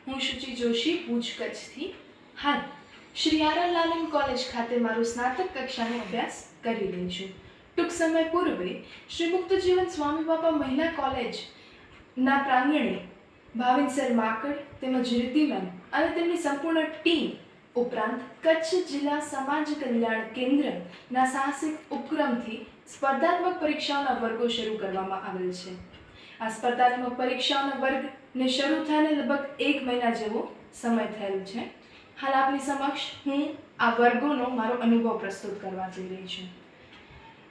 હું શુચિ જોશી ભુજ કચ્છથી હાલ શ્રી આર લાલન કોલેજ ખાતે મારું સ્નાતક કક્ષાનો અભ્યાસ કરી રહી છું. ટૂંક સમય પૂર્વે શ્રી મુક્તજીવન સ્વામી બાપા મહિલા કોલેજના પ્રાંગણે ભાવિન સર માકડ તેમજ રીતિ મેમ અને તેમની સંપૂર્ણ ટીમ ઉપરાંત કચ્છ જિલ્લા સમાજ કલ્યાણ કેન્દ્રના સાહસિક ઉપક્રમથી સ્પર્ધાત્મક પરીક્ષાઓના વર્ગો શરૂ કરવામાં આવેલ છે. આ સ્પર્ધાત્મક પરીક્ષાઓના વર્ગને શરૂ થઈને લગભગ 1 મહિના જેવો સમય થયેલ છે. હાલ આપની સમક્ષ હું આ વર્ગોનો મારો અનુભવ પ્રસ્તુત કરવા જઈ રહી છું.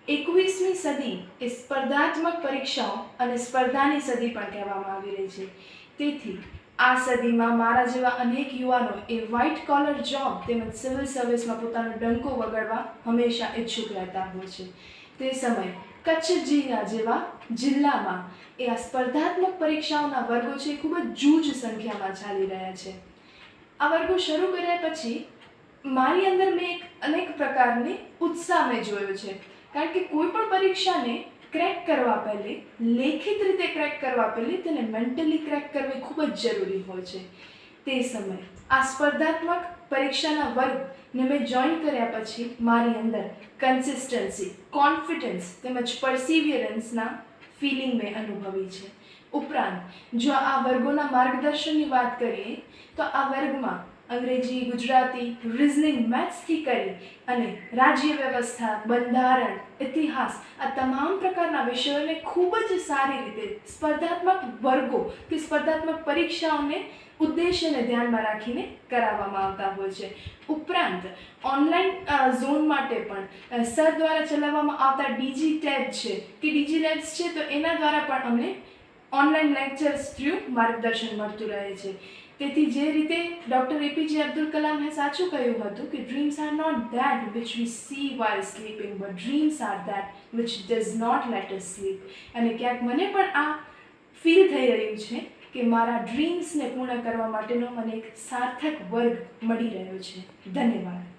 21મી સદી એ સ્પર્ધાત્મક પરીક્ષાઓ અને સ્પર્ધાની સદી પણ કહેવામાં આવી રહી છે. તેથી આ સદીમાં મારા જેવા અનેક યુવાનો એ વ્હાઇટ કોલર જોબ તેમજ સિવિલ સર્વિસમાં પોતાનો ડંકો વગાડવા હંમેશા ઈચ્છુક રહેતા હોય છે. તે સમયે કચ્છ જેવા જિલ્લામાં એ આ સ્પર્ધાત્મક પરીક્ષાઓના વર્ગો છે ખૂબ જ જૂજ સંખ્યામાં ચાલી રહ્યા છે. આ વર્ગો શરૂ કર્યા પછી મારી અંદર મેં અનેક પ્રકારની ઉત્સાહ મેં જોયો છે. કારણ કે કોઈ પણ પરીક્ષાને ક્રેક કરવા પહેલે, લેખિત રીતે ક્રેક કરવા પહેલે તેને મેન્ટલી ક્રેક કરવી ખૂબ જ જરૂરી હોય છે. તે સમયે આ સ્પર્ધાત્મક પરીક્ષાના વર્ગને મેં જોઈન કર્યા પછી મારી અંદર કન્સિસ્ટન્સી, કોન્ફિડન્સ તેમજ પરસિવિયરન્સના ફિલિંગ મેં અનુભવી છે. ઉપરાંત જો આ વર્ગોના માર્ગદર્શનની વાત કરીએ તો આ વર્ગમાં અંગ્રેજી, ગુજરાતી, રિઝનિંગ, મેથ્સથી કરી અને રાજ્ય વ્યવસ્થા, બંધારણ, ઇતિહાસ આ તમામ પ્રકારના વિષયોને ખૂબ જ સારી રીતે સ્પર્ધાત્મક વર્ગો કે સ્પર્ધાત્મક પરીક્ષાઓને ઉદ્દેશ્યને ધ્યાનમાં રાખીને કરાવવામાં આવતા હોય છે. ઉપરાંત ઓનલાઈન ઝોન માટે પણ સર દ્વારા ચલાવવામાં આવતા ડીજી ટેબ છે કે ડીજી લેબ્સ છે, તો એના દ્વારા પણ અમને ઓનલાઈન લેક્ચર્સ થ્રુ માર્ગદર્શન મળતું રહે છે. તેથી જે રીતે ડૉક્ટર એપીજે અબ્દુલ કલામે સાચું કહ્યું હતું કે dreams are not that which we see while sleeping but dreams are that which does not let us sleep. અને ક્યાંક મને પણ આ ફીલ થઈ રહ્યું છે કે મારા ડ્રીમ્સને પૂર્ણ કરવા માટેનો મને એક સાર્થક વર્ગ મળી રહ્યો છે. ધન્યવાદ.